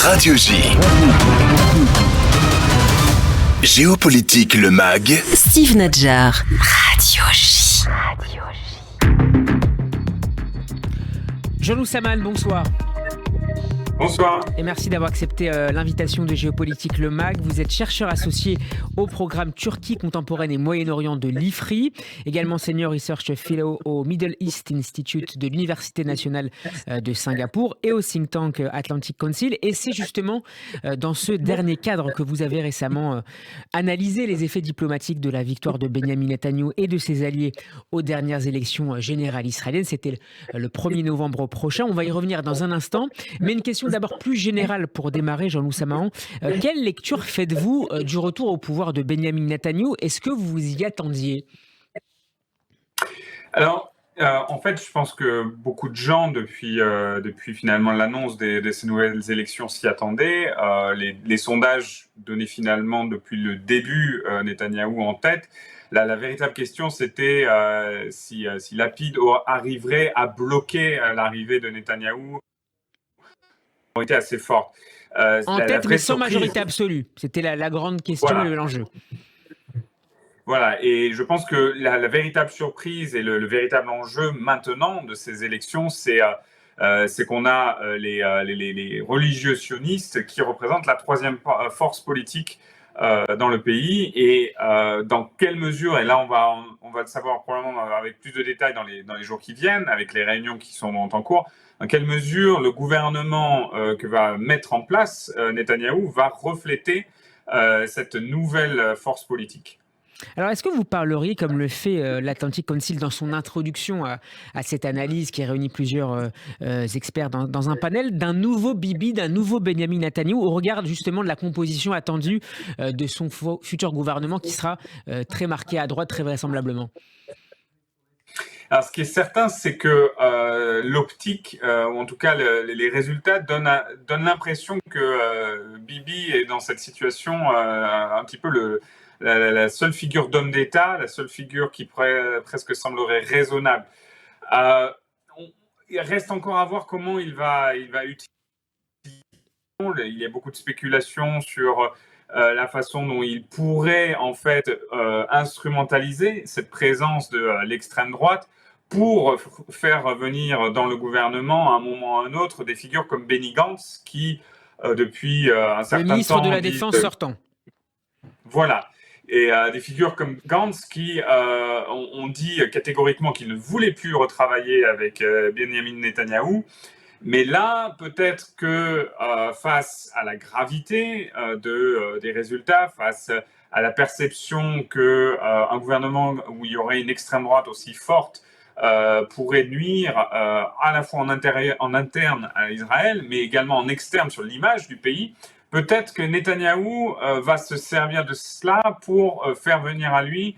Radio J. Géopolitique le MAG. Steve Nadjar. Radio J. Jean-Loup Saman, bonsoir. Bonsoir. Et merci d'avoir accepté l'invitation de Géopolitique le MAG. Vous êtes chercheur associé au programme Turquie contemporaine et Moyen-Orient de l'IFRI, également Senior Research Fellow au Middle East Institute de l'Université nationale de Singapour et au think tank Atlantic Council. Et c'est justement dans ce dernier cadre que vous avez récemment analysé les effets diplomatiques de la victoire de Benyamin Netanyahou et de ses alliés aux dernières élections générales israéliennes. C'était le 1er novembre prochain. On va y revenir dans un instant. Mais une question d'abord plus générale pour démarrer, Jean-Loup Saman. Quelle lecture faites-vous du retour au pouvoir de Benyamin Netanyahou ? Est-ce que vous vous y attendiez ? Alors, en fait, je pense que beaucoup de gens, depuis finalement l'annonce de ces nouvelles élections, s'y attendaient. Les sondages donnaient finalement depuis le début Netanyahou en tête. La véritable question, c'était si Lapid arriverait à bloquer l'arrivée de Netanyahou. Été assez forte. En tête, mais sans majorité absolue. C'était la grande question et l'enjeu. Voilà, et je pense que la véritable surprise et le véritable enjeu maintenant de ces élections, c'est qu'on a les religieux sionistes qui représentent la troisième force politique dans le pays, et dans quelle mesure, et là on va le savoir probablement avec plus de détails dans les jours qui viennent, avec les réunions qui sont en cours, dans quelle mesure le gouvernement que va mettre en place Netanyahou va refléter cette nouvelle force politique. Alors, est-ce que vous parleriez, comme le fait l'Atlantic Council dans son introduction à cette analyse qui réunit plusieurs experts dans un panel, d'un nouveau Bibi, d'un nouveau Benyamin Netanyahou, au regard justement de la composition attendue de son futur gouvernement qui sera très marqué à droite, très vraisemblablement ? Alors, ce qui est certain, c'est que l'optique, ou en tout cas les résultats, donnent l'impression que Bibi est dans cette situation un petit peu la seule figure d'homme d'État, la seule figure qui presque semblerait raisonnable. Il reste encore à voir comment il va utiliser. Il y a beaucoup de spéculations sur la façon dont il pourrait en fait instrumentaliser cette présence de l'extrême droite pour faire venir dans le gouvernement à un moment ou à un autre des figures comme Benny Gantz qui depuis un certain temps... Le ministre de la Défense sortant. Voilà. Et des figures comme Gantz qui ont dit catégoriquement qu'ils ne voulaient plus retravailler avec Benyamin Netanyahou. Mais là, peut-être que face à la gravité des résultats, face à la perception qu'un gouvernement où il y aurait une extrême droite aussi forte pourrait nuire à la fois en interne à Israël, mais également en externe sur l'image du pays, peut-être que Netanyahou va se servir de cela pour faire venir à lui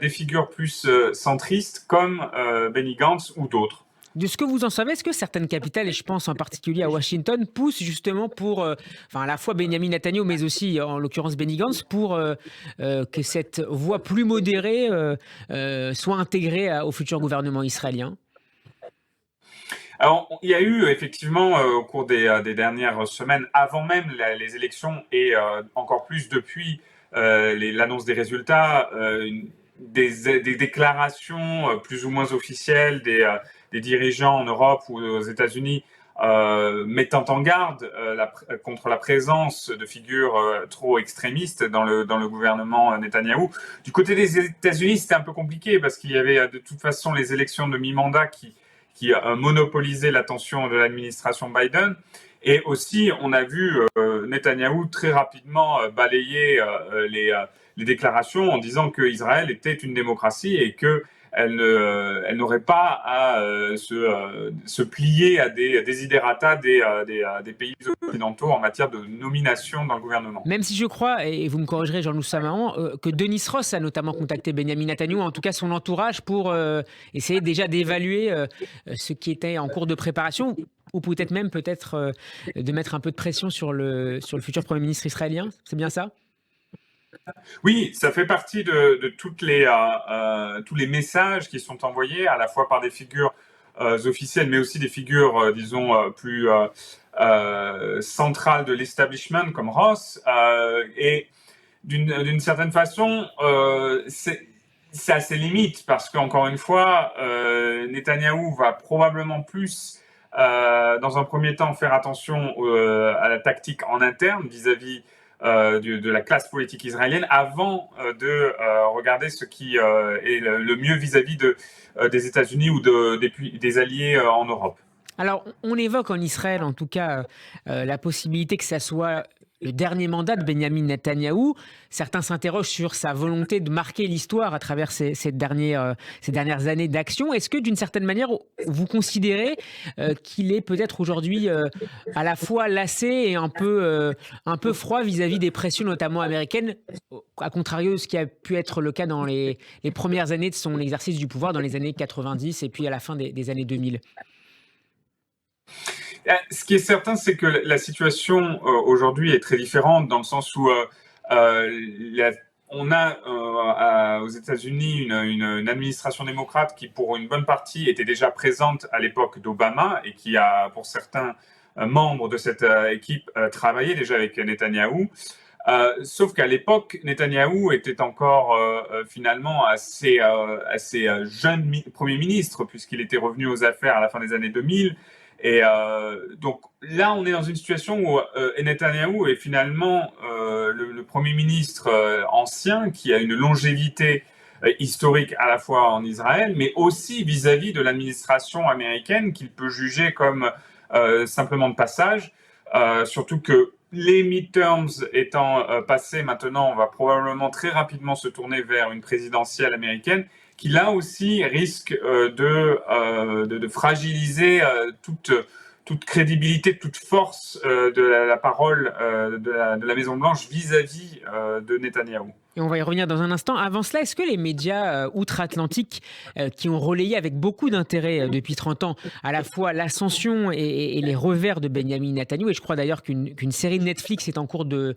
des figures plus centristes comme Benny Gantz ou d'autres. De ce que vous en savez, est-ce que certaines capitales, et je pense en particulier à Washington, poussent justement pour, à la fois Benyamin Netanyahou, mais aussi en l'occurrence Benny Gantz, pour que cette voie plus modérée soit intégrée au futur gouvernement israélien ? Alors, il y a eu effectivement au cours des dernières semaines, avant même les élections et encore plus depuis l'annonce des résultats, des déclarations plus ou moins officielles des dirigeants en Europe ou aux États-Unis mettant en garde contre la présence de figures trop extrémistes dans le gouvernement Netanyahou. Du côté des États-Unis, c'était un peu compliqué parce qu'il y avait de toute façon les élections de mi-mandat qui monopolisait l'attention de l'administration Biden. Et aussi, on a vu Netanyahou très rapidement balayer les déclarations en disant qu'Israël était une démocratie et qu'elle n'aurait pas à se plier à des desiderata des pays occidentaux en matière de nomination dans le gouvernement. Même si je crois, et vous me corrigerez Jean-Loup Saman, que Denis Ross a notamment contacté Benyamin Netanyahou, en tout cas son entourage, pour essayer déjà d'évaluer ce qui était en cours de préparation, ou peut-être de mettre un peu de pression sur le futur Premier ministre israélien. C'est bien ça ? Oui, ça fait partie de tous les messages qui sont envoyés à la fois par des figures officielles, mais aussi des figures, disons, plus centrales de l'establishment, comme Ross. Et d'une certaine façon, c'est à ses limites, parce qu'encore une fois, Netanyahou va probablement plus, dans un premier temps, faire attention à la tactique en interne vis-à-vis de la classe politique israélienne, avant de regarder ce qui est le mieux vis-à-vis des États-Unis ou des alliés en Europe. Alors, on évoque en Israël, en tout cas, la possibilité que ça soit le dernier mandat de Benjamin Netanyahou. Certains s'interrogent sur sa volonté de marquer l'histoire à travers ces dernières années d'action. Est-ce que, d'une certaine manière, vous considérez qu'il est peut-être aujourd'hui à la fois lassé et un peu froid vis-à-vis des pressions, notamment américaines, à contrario de ce qui a pu être le cas dans les premières années de son exercice du pouvoir, dans les années 90 et puis à la fin des années 2000? Ce qui est certain, c'est que la situation aujourd'hui est très différente, dans le sens où on a aux États-Unis une administration démocrate qui, pour une bonne partie, était déjà présente à l'époque d'Obama et qui a, pour certains membres de cette équipe, travaillé déjà avec Netanyahou. Sauf qu'à l'époque, Netanyahou était encore finalement assez jeune Premier ministre, puisqu'il était revenu aux affaires à la fin des années 2000. Et donc là, on est dans une situation où Netanyahou est finalement le Premier ministre ancien qui a une longévité historique à la fois en Israël, mais aussi vis-à-vis de l'administration américaine qu'il peut juger comme simplement de passage, surtout que les midterms étant passés, maintenant, on va probablement très rapidement se tourner vers une présidentielle américaine qui, là aussi, risque de fragiliser toute crédibilité, toute force de la parole de la Maison-Blanche vis-à-vis de Netanyahou. Et on va y revenir dans un instant. Avant cela, est-ce que les médias outre-Atlantique qui ont relayé avec beaucoup d'intérêt depuis 30 ans à la fois l'ascension et les revers de Benjamin Netanyahou, et je crois d'ailleurs qu'une série de Netflix est en cours de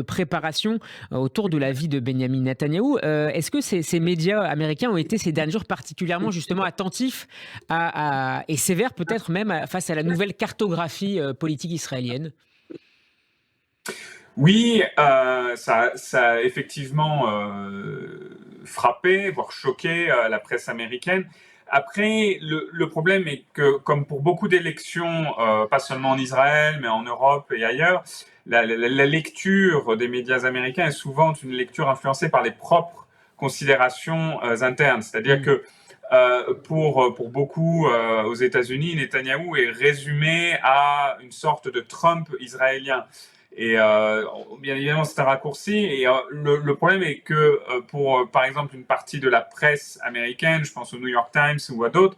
préparation autour de la vie de Benjamin Netanyahou, est-ce que ces médias américains ont été ces derniers jours particulièrement justement attentifs et sévères peut-être même face à la nouvelle cartographie politique israélienne ? Oui, ça a effectivement frappé, voire choqué la presse américaine. Après, le problème est que, comme pour beaucoup d'élections, pas seulement en Israël, mais en Europe et ailleurs, la lecture des médias américains est souvent une lecture influencée par les propres considérations internes. C'est-à-dire que pour beaucoup aux États-Unis, Netanyahou est résumé à une sorte de Trump israélien. Et bien évidemment, c'est un raccourci. Et le problème est que pour, par exemple, une partie de la presse américaine, je pense au New York Times ou à d'autres,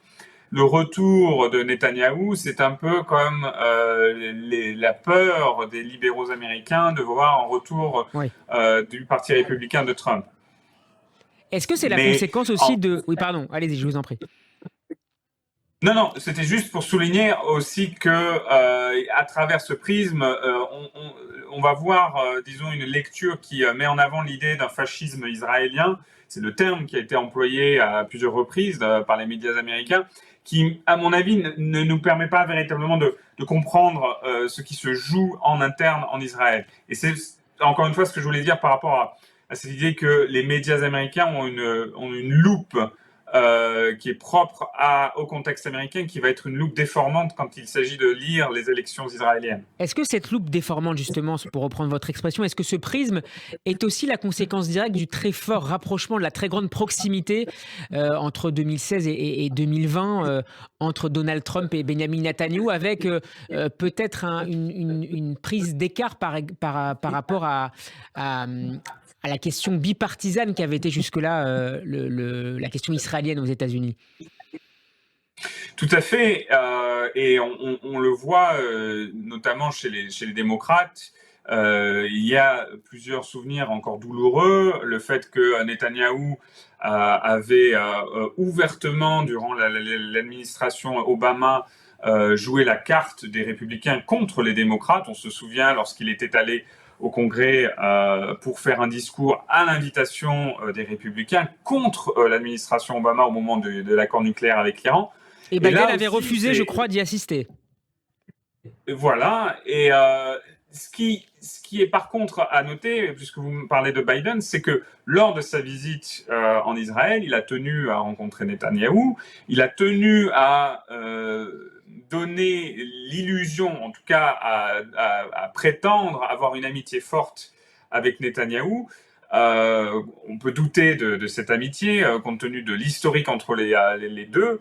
le retour de Netanyahou, c'est un peu comme la peur des libéraux américains de voir un retour du Parti républicain de Trump. Est-ce que c'est la conséquence aussi de... Oui, pardon, allez-y, je vous en prie. Non, c'était juste pour souligner aussi que à travers ce prisme, on va voir, disons, une lecture qui met en avant l'idée d'un fascisme israélien. C'est le terme qui a été employé à plusieurs reprises par les médias américains, qui, à mon avis, ne nous permet pas véritablement de comprendre ce qui se joue en interne en Israël. Et c'est encore une fois ce que je voulais dire par rapport à cette idée que les médias américains ont une loupe qui est propre au contexte américain, qui va être une loupe déformante quand il s'agit de lire les élections israéliennes. Est-ce que cette loupe déformante, justement, pour reprendre votre expression, est-ce que ce prisme est aussi la conséquence directe du très fort rapprochement, de la très grande proximité entre 2016 et 2020, entre Donald Trump et Benjamin Netanyahou, avec peut-être une prise d'écart par rapport à la question bipartisane qui avait été jusque-là la question israélienne aux États-Unis? Tout à fait, et on le voit notamment chez les démocrates. Il y a plusieurs souvenirs encore douloureux. Le fait que Netanyahou avait ouvertement, durant l'administration Obama, joué la carte des républicains contre les démocrates. On se souvient lorsqu'il était allé au Congrès pour faire un discours à l'invitation des républicains contre l'administration Obama au moment de l'accord nucléaire avec l'Iran. Et Biden là avait aussi, refusé, je crois, d'y assister. Voilà. Et ce qui est par contre à noter, puisque vous me parlez de Biden, c'est que lors de sa visite en Israël, il a tenu à rencontrer Netanyahou, il a tenu à donner l'illusion, en tout cas à prétendre avoir une amitié forte avec Netanyahou. On peut douter de cette amitié compte tenu de l'historique entre les deux,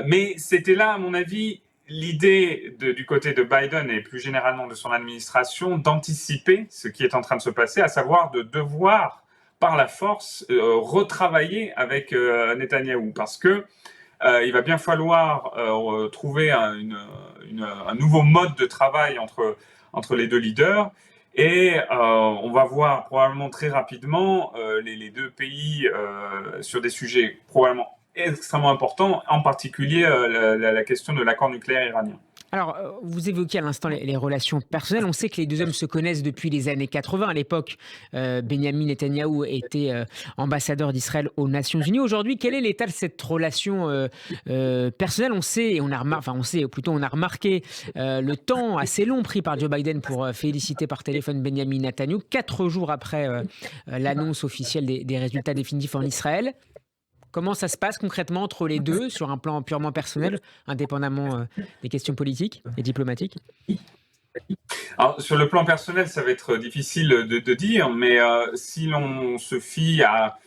mais c'était là, à mon avis, l'idée du côté de Biden et plus généralement de son administration d'anticiper ce qui est en train de se passer, à savoir de devoir par la force retravailler avec Netanyahou, parce que il va bien falloir trouver un nouveau mode de travail entre les deux leaders. Et on va voir probablement très rapidement les deux pays sur des sujets probablement extrêmement importants, en particulier la question de l'accord nucléaire iranien. Alors, vous évoquiez à l'instant les relations personnelles. On sait que les deux hommes se connaissent depuis les années 80. À l'époque, Benyamin Netanyahou était ambassadeur d'Israël aux Nations Unies. Aujourd'hui, quel est l'état de cette relation personnelle? On sait, et on a remarqué le temps assez long pris par Joe Biden pour féliciter par téléphone Benyamin Netanyahou, 4 jours après l'annonce officielle des résultats définitifs en Israël. Comment ça se passe concrètement entre les deux sur un plan purement personnel, indépendamment des questions politiques et diplomatiques? Alors, sur le plan personnel, ça va être difficile de dire, mais si l'on se fie à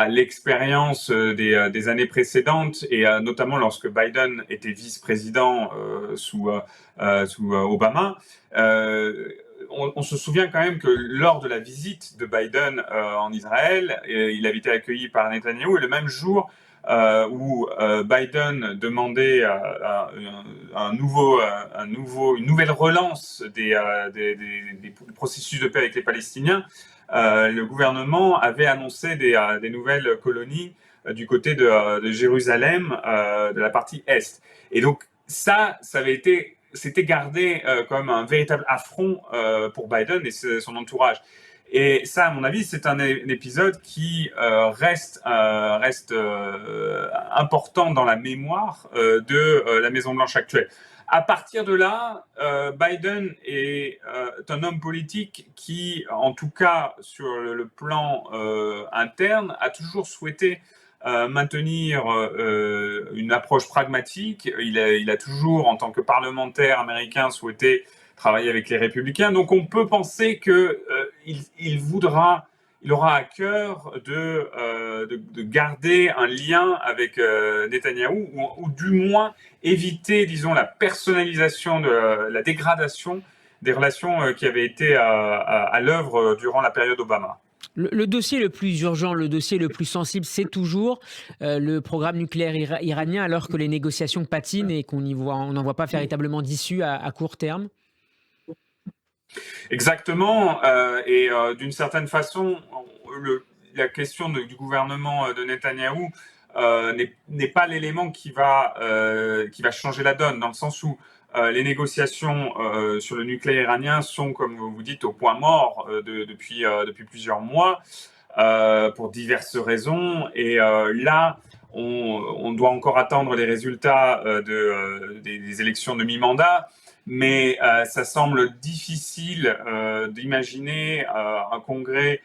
l'expérience des années précédentes, et notamment lorsque Biden était vice-président sous Obama, on se souvient quand même que lors de la visite de Biden en Israël, il avait été accueilli par Netanyahou, et le même jour où Biden demandait une nouvelle relance des processus de paix avec les Palestiniens, le gouvernement avait annoncé des nouvelles colonies du côté de Jérusalem, de la partie Est. Et donc c'était gardé comme un véritable affront pour Biden et son entourage. Et ça, à mon avis, c'est un épisode qui reste important dans la mémoire de la Maison-Blanche actuelle. À partir de là, Biden est un homme politique qui, en tout cas sur le plan interne, a toujours souhaité maintenir une approche pragmatique. Il a toujours, en tant que parlementaire américain, souhaité travailler avec les républicains. Donc on peut penser qu'il aura à cœur de garder un lien avec Netanyahou, ou du moins éviter, disons, la personnalisation, la dégradation des relations qui avaient été à l'œuvre durant la période Obama. Le dossier le plus urgent, le dossier le plus sensible, c'est toujours le programme nucléaire iranien, alors que les négociations patinent et qu'on n'en voit pas véritablement d'issue à court terme. Exactement, et d'une certaine façon, la question du gouvernement de Netanyahou n'est pas l'élément qui va changer la donne, dans le sens où les négociations sur le nucléaire iranien sont, comme vous dites, au point mort depuis plusieurs mois, pour diverses raisons. Et là, on doit encore attendre les résultats des élections de mi-mandat. Mais ça semble difficile d'imaginer un congrès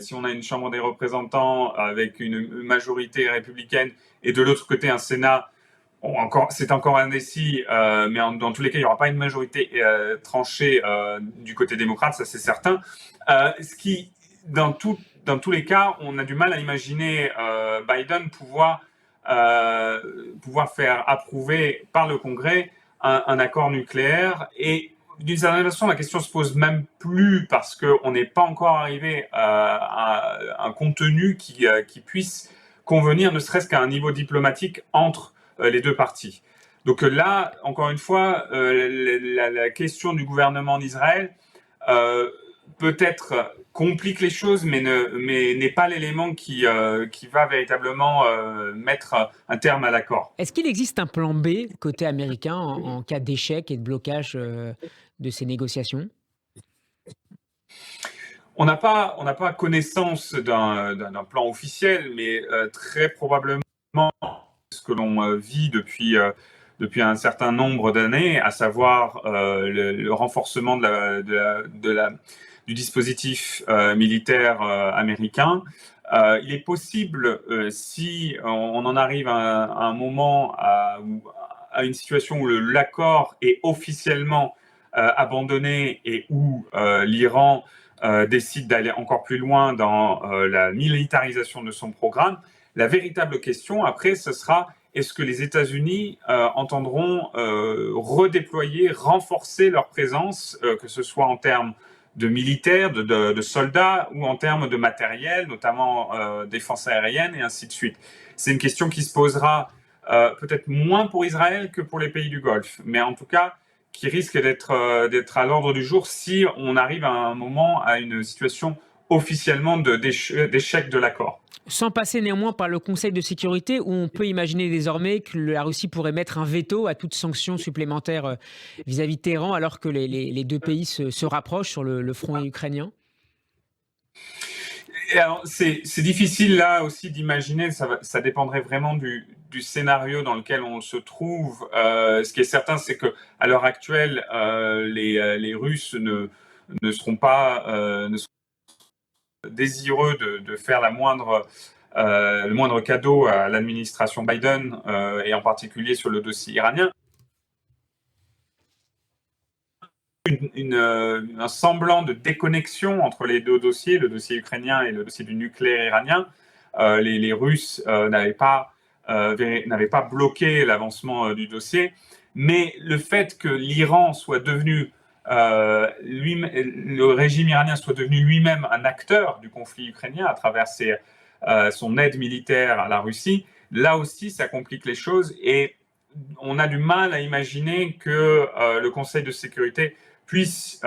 si on a une Chambre des représentants avec une majorité républicaine et de l'autre côté un Sénat. C'est encore indécis, mais dans tous les cas, il n'y aura pas une majorité tranchée du côté démocrate, ça c'est certain. Ce qui, dans tous les cas, on a du mal à imaginer Biden pouvoir faire approuver par le Congrès un accord nucléaire. Et d'une certaine façon, la question se pose même plus parce qu'on n'est pas encore arrivé à un contenu qui puisse convenir, ne serait-ce qu'à un niveau diplomatique entre les deux parties. Donc là, encore une fois, la question du gouvernement d'Israël peut-être complique les choses, mais n'est pas l'élément qui va véritablement mettre un terme à l'accord. Est-ce qu'il existe un plan B côté américain en cas d'échec et de blocage de ces négociations ? On n'a pas connaissance d'un plan officiel, mais très probablement ce que l'on vit depuis un certain nombre d'années, à savoir le renforcement du dispositif militaire américain. Il est possible, si on en arrive à un moment, à une situation où l'accord est officiellement abandonné et où l'Iran décide d'aller encore plus loin dans la militarisation de son programme, la véritable question après, ce sera: est-ce que les États-Unis entendront redéployer, renforcer leur présence, que ce soit en termes de militaires, de soldats, ou en termes de matériel, notamment défense aérienne et ainsi de suite. C'est une question qui se posera peut-être moins pour Israël que pour les pays du Golfe, mais en tout cas qui risque d'être à l'ordre du jour si on arrive à un moment, à une situation officiellement d'échec de l'accord. Sans passer néanmoins par le Conseil de sécurité, où on peut imaginer désormais que la Russie pourrait mettre un veto à toute sanction supplémentaire vis-à-vis de Téhéran, alors que les deux pays se rapprochent sur le front ukrainien. Et alors, c'est difficile là aussi d'imaginer, ça dépendrait vraiment du scénario dans lequel on se trouve. Ce qui est certain, c'est que à l'heure actuelle, les Russes ne seront pas désireux de faire le moindre cadeau à l'administration Biden, et en particulier sur le dossier iranien. Un semblant de déconnexion entre les deux dossiers, le dossier ukrainien et le dossier du nucléaire iranien. Les Russes n'avaient pas bloqué l'avancement du dossier, mais le fait que l'Iran soit devenu le régime iranien soit devenu lui-même un acteur du conflit ukrainien à travers son aide militaire à la Russie, là aussi ça complique les choses, et on a du mal à imaginer que le Conseil de sécurité puisse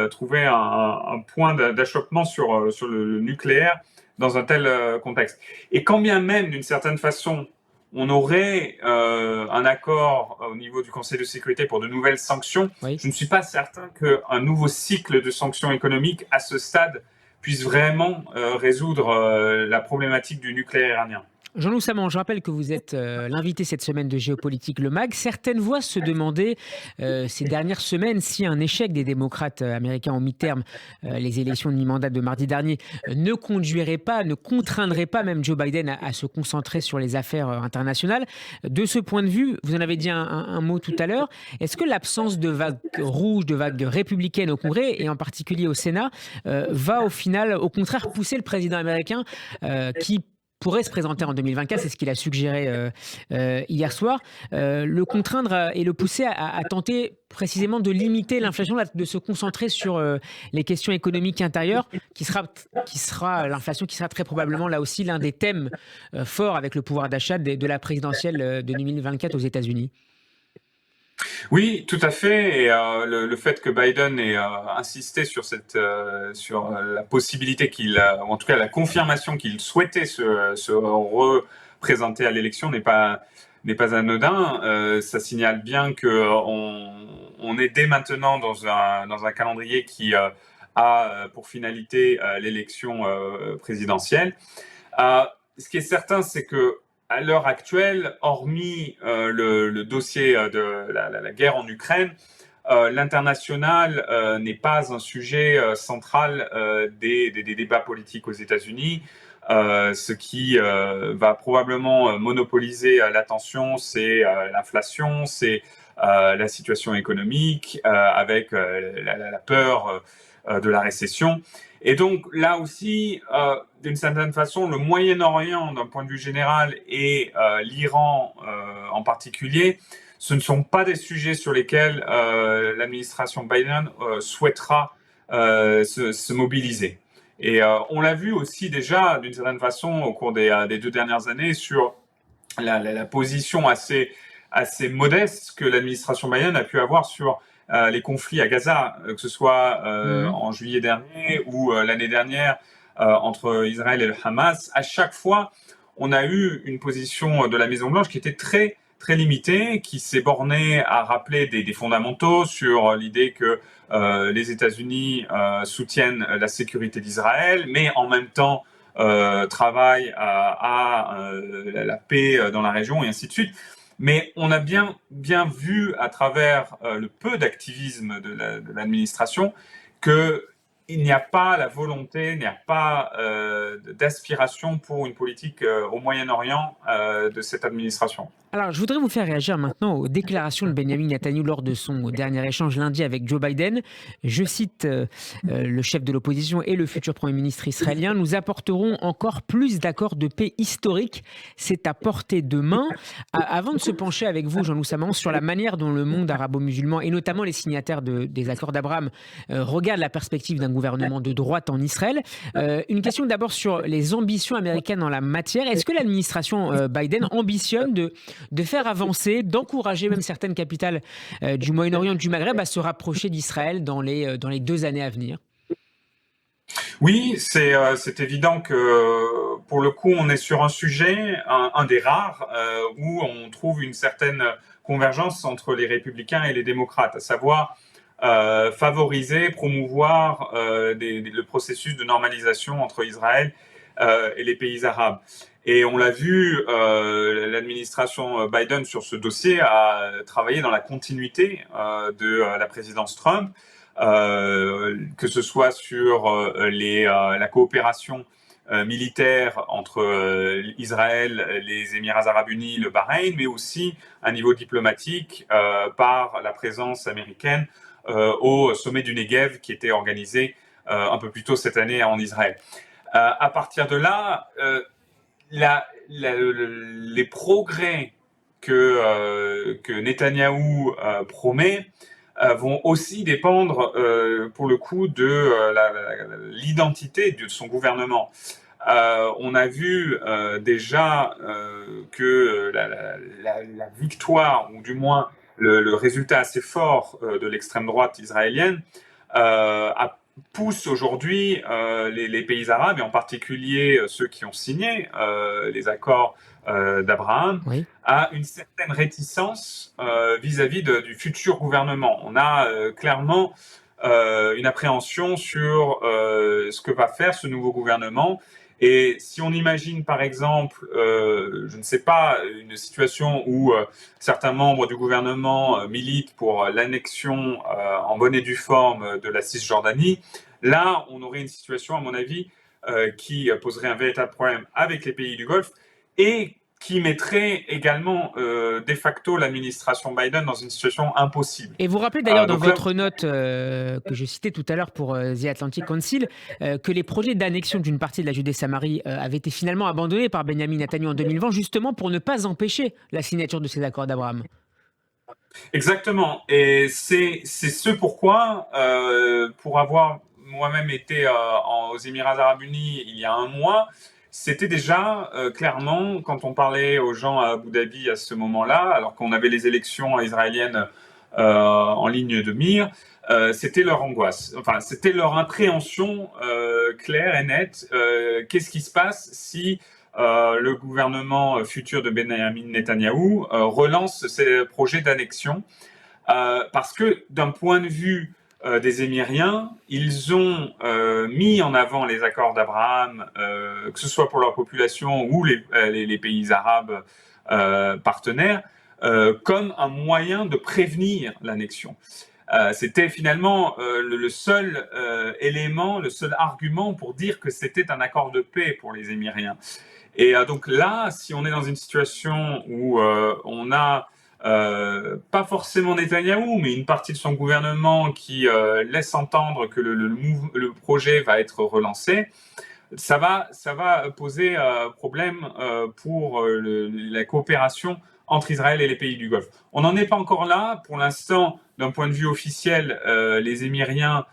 trouver un point d'achoppement sur le nucléaire dans un tel contexte. Et quand bien même, d'une certaine façon, on aurait un accord au niveau du Conseil de sécurité pour de nouvelles sanctions, oui, je ne suis pas certain qu'un nouveau cycle de sanctions économiques à ce stade puisse vraiment résoudre la problématique du nucléaire iranien. Jean-Loup Saman, je rappelle que vous êtes l'invité cette semaine de Géopolitique Le Mag. Certaines voix se demandaient ces dernières semaines si un échec des démocrates américains au mi-terme, les élections de mi-mandat de mardi dernier, ne contraindrait pas même Joe Biden à se concentrer sur les affaires internationales. De ce point de vue, vous en avez dit un mot tout à l'heure, est-ce que l'absence de vagues rouges, de vagues républicaines au Congrès, et en particulier au Sénat, va au final, au contraire, pousser le président américain qui pourrait se présenter en 2024, c'est ce qu'il a suggéré hier soir, le contraindre et le pousser à tenter précisément de limiter l'inflation, de se concentrer sur les questions économiques intérieures, l'inflation qui sera très probablement là aussi l'un des thèmes forts avec le pouvoir d'achat de la présidentielle de 2024 aux États-Unis. Oui, tout à fait. Et le fait que Biden ait insisté sur la possibilité ou en tout cas la confirmation qu'il souhaitait se représenter à l'élection n'est pas anodin. Ça signale bien qu'on est dès maintenant dans un calendrier qui a pour finalité l'élection présidentielle. Ce qui est certain, c'est que à l'heure actuelle, hormis le dossier de la guerre en Ukraine, l'international n'est pas un sujet central des débats politiques aux États-Unis. Ce qui va probablement monopoliser l'attention, c'est l'inflation, c'est la situation économique, avec la peur de la récession. Et donc là aussi, d'une certaine façon, le Moyen-Orient, d'un point de vue général, et l'Iran en particulier, ce ne sont pas des sujets sur lesquels l'administration Biden souhaitera se mobiliser. Et on l'a vu aussi déjà, d'une certaine façon, au cours des 2 dernières années, sur la position assez modeste que l'administration Biden a pu avoir sur les conflits à Gaza, que ce soit en juillet dernier ou l'année dernière entre Israël et le Hamas. À chaque fois, on a eu une position de la Maison-Blanche qui était très, très limitée, qui s'est bornée à rappeler des fondamentaux sur l'idée que les États-Unis soutiennent la sécurité d'Israël, mais en même temps travaille à la paix dans la région et ainsi de suite. Mais on a bien vu à travers le peu d'activisme de l'administration qu'il n'y a pas la volonté, il n'y a pas d'aspiration pour une politique au Moyen-Orient de cette administration. Alors, je voudrais vous faire réagir maintenant aux déclarations de Benjamin Netanyahu lors de son dernier échange lundi avec Joe Biden. Je cite le chef de l'opposition et le futur Premier ministre israélien. « Nous apporterons encore plus d'accords de paix historiques. C'est à portée de main. » Avant de se pencher avec vous, Jean-Loup Saman, sur la manière dont le monde arabo-musulman, et notamment les signataires des accords d'Abraham, regardent la perspective d'un gouvernement de droite en Israël, une question d'abord sur les ambitions américaines en la matière. Est-ce que l'administration Biden ambitionne de faire avancer, d'encourager même certaines capitales du Moyen-Orient, du Maghreb à se rapprocher d'Israël dans les 2 années à venir? Oui, c'est évident que pour le coup, on est sur un sujet, un des rares, où on trouve une certaine convergence entre les républicains et les démocrates, à savoir favoriser, promouvoir le processus de normalisation entre Israël et les pays arabes. Et on l'a vu, l'administration Biden sur ce dossier a travaillé dans la continuité de la présidence Trump, que ce soit sur la coopération militaire entre Israël, les Émirats arabes unis, le Bahreïn, mais aussi un niveau diplomatique par la présence américaine au sommet du Negev qui était organisé un peu plus tôt cette année en Israël. À partir de là, les progrès que Netanyahou promet vont aussi dépendre, pour le coup, de l'identité de son gouvernement. On a vu déjà que la victoire, ou du moins le résultat assez fort de l'extrême droite israélienne, pousse aujourd'hui les pays arabes, et en particulier ceux qui ont signé les accords d'Abraham, oui, à une certaine réticence vis-à-vis du futur gouvernement. On a clairement une appréhension sur ce que va faire ce nouveau gouvernement. Et si on imagine par exemple, je ne sais pas, une situation où certains membres du gouvernement militent pour l'annexion en bonne et due forme de la Cisjordanie, là on aurait une situation, à mon avis, qui poserait un véritable problème avec les pays du Golfe et qui mettrait également de facto l'administration Biden dans une situation impossible. Et vous rappelez d'ailleurs dans votre note que je citais tout à l'heure pour The Atlantic Council que les projets d'annexion d'une partie de la Judée-Samarie avaient été finalement abandonnés par Benjamin Netanyahu en 2020, justement pour ne pas empêcher la signature de ces accords d'Abraham. Exactement. Et c'est ce pourquoi, pour avoir moi-même été aux Émirats arabes unis il y a un mois, c'était déjà clairement, quand on parlait aux gens à Abu Dhabi à ce moment-là, alors qu'on avait les élections israéliennes en ligne de mire, c'était leur angoisse, enfin c'était leur appréhension claire et nette. Qu'est-ce qui se passe si le gouvernement futur de Benjamin Netanyahou relance ces projets d'annexion, parce que d'un point de vue des Émiriens, ils ont mis en avant les accords d'Abraham, que ce soit pour leur population ou les pays arabes partenaires, comme un moyen de prévenir l'annexion. C'était finalement le seul élément, le seul argument pour dire que c'était un accord de paix pour les Émiriens. Et donc là, si on est dans une situation où on a pas forcément Netanyahou, mais une partie de son gouvernement qui laisse entendre que le projet va être relancé, ça va poser problème pour la coopération entre Israël et les pays du Golfe. On n'en est pas encore là. Pour l'instant, d'un point de vue officiel, les Émiriens,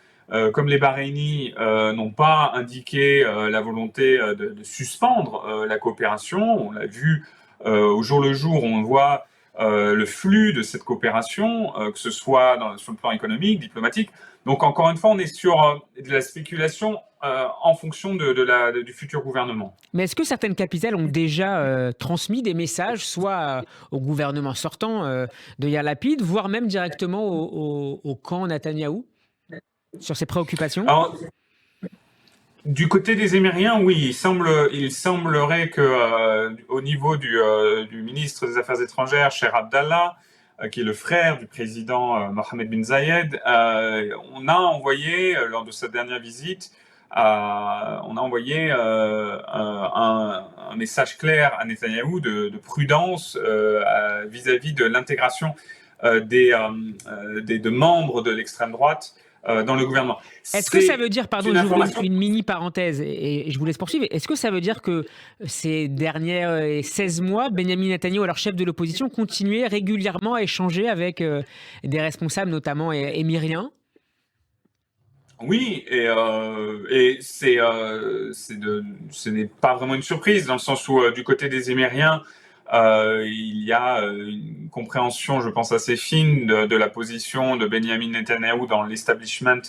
comme les Bahreïnis, n'ont pas indiqué la volonté de suspendre la coopération. On l'a vu au jour le jour, on voit le flux de cette coopération, que ce soit sur le plan économique, diplomatique. Donc encore une fois, on est sur de la spéculation en fonction du futur gouvernement. Mais est-ce que certaines capitales ont déjà transmis des messages, soit au gouvernement sortant de Yair Lapid, voire même directement au camp Netanyahou, sur ses préoccupations? Alors, Du côté des Émiriens, oui, il semblerait que au niveau du ministre des Affaires étrangères, Cher Abdallah, qui est le frère du président Mohamed bin Zayed, on a envoyé lors de sa dernière visite, on a envoyé un message clair à Netanyahou de prudence vis-à-vis de l'intégration de membres de l'extrême droite dans le gouvernement. Est-ce que ça veut dire, pardon, j'ouvre une mini parenthèse et je vous laisse poursuivre, est-ce que ça veut dire que ces derniers 16 mois, Benyamin Netanyahou, alors chef de l'opposition, continuait régulièrement à échanger avec des responsables, notamment émiriens? Oui, ce n'est pas vraiment une surprise, dans le sens où du côté des Émiriens, il y a une compréhension, je pense, assez fine de la position de Benjamin Netanyahou dans l'establishment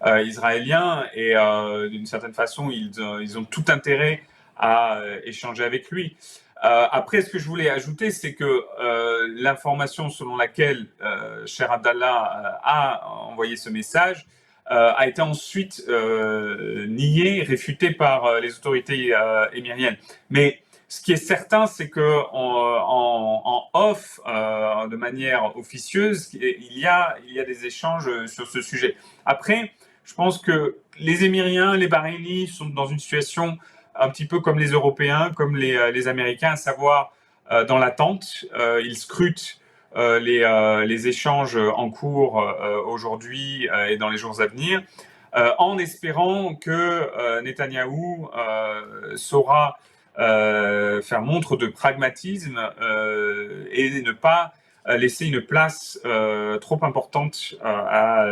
israélien, et d'une certaine façon, ils ont tout intérêt à échanger avec lui. Après, ce que je voulais ajouter, c'est que l'information selon laquelle Cher Abdallah a envoyé ce message a été ensuite niée, réfutée par les autorités émiriennes. Mais ce qui est certain, c'est que en off, de manière officieuse, il y a des échanges sur ce sujet. Après, je pense que les Émiriens, les Bahreïnis sont dans une situation un petit peu comme les Européens, comme les Américains, à savoir dans l'attente. Ils scrutent les échanges en cours aujourd'hui et dans les jours à venir, en espérant que Netanyahou saura faire montre de pragmatisme et ne pas laisser une place trop importante à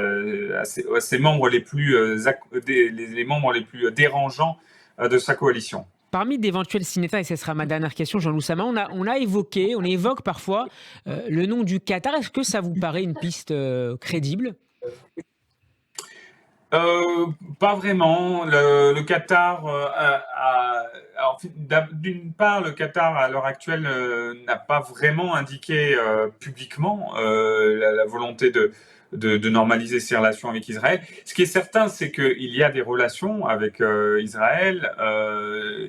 ses membres les membres les plus dérangeants de sa coalition. Parmi d'éventuels signataires, et ce sera ma dernière question, Jean-Loup Sama, on évoque parfois le nom du Qatar. Est-ce que ça vous paraît une piste crédible ? Pas vraiment. Le Qatar d'une part, le Qatar à l'heure actuelle n'a pas vraiment indiqué publiquement la volonté de normaliser ses relations avec Israël. Ce qui est certain, c'est qu'il y a des relations avec Israël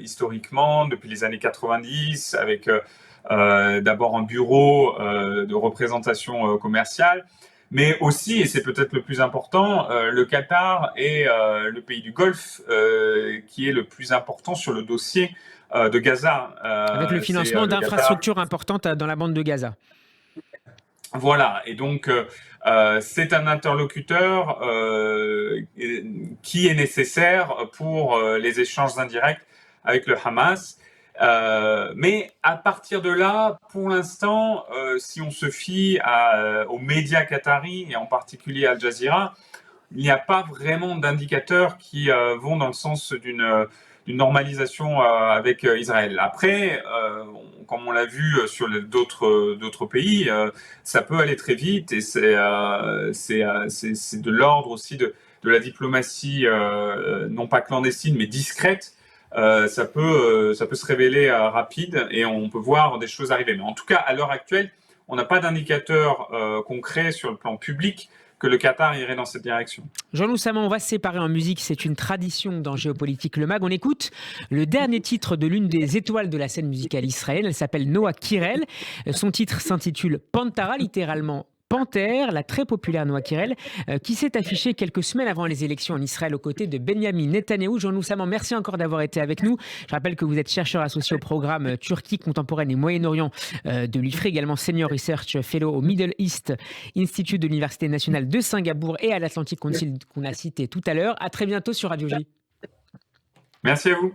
historiquement depuis les années 90, avec d'abord un bureau de représentation commerciale. Mais aussi, et c'est peut-être le plus important, le Qatar est le pays du Golfe qui est le plus important sur le dossier de Gaza. Avec le financement d'infrastructures importantes dans la bande de Gaza. Voilà, et donc c'est un interlocuteur qui est nécessaire pour les échanges indirects avec le Hamas. Mais à partir de là, pour l'instant, si on se fie aux médias qataris et en particulier Al Jazeera, il n'y a pas vraiment d'indicateurs qui vont dans le sens d'une normalisation avec Israël. Après, comme on l'a vu sur d'autres pays, ça peut aller très vite et c'est de l'ordre aussi de la diplomatie, non pas clandestine mais discrète. Ça peut se révéler rapide et on peut voir des choses arriver. Mais en tout cas, à l'heure actuelle, on n'a pas d'indicateur concret sur le plan public que le Qatar irait dans cette direction. Jean-Loup Sama, on va se séparer en musique, c'est une tradition dans Géopolitique le Mag. On écoute le dernier titre de l'une des étoiles de la scène musicale israélienne, elle s'appelle Noa Kirel. Son titre s'intitule Pantara, littéralement Panthère, la très populaire Noa Kirel, qui s'est affichée quelques semaines avant les élections en Israël aux côtés de Benyamin Netanyahou. Jean-Loup Sama, merci encore d'avoir été avec nous. Je rappelle que vous êtes chercheur associé au programme Turquie contemporaine et Moyen-Orient de l'IFRI, également Senior Research Fellow au Middle East Institute de l'Université nationale de Singapour et à l'Atlantic Council qu'on a cité tout à l'heure. À très bientôt sur Radio J. Merci à vous.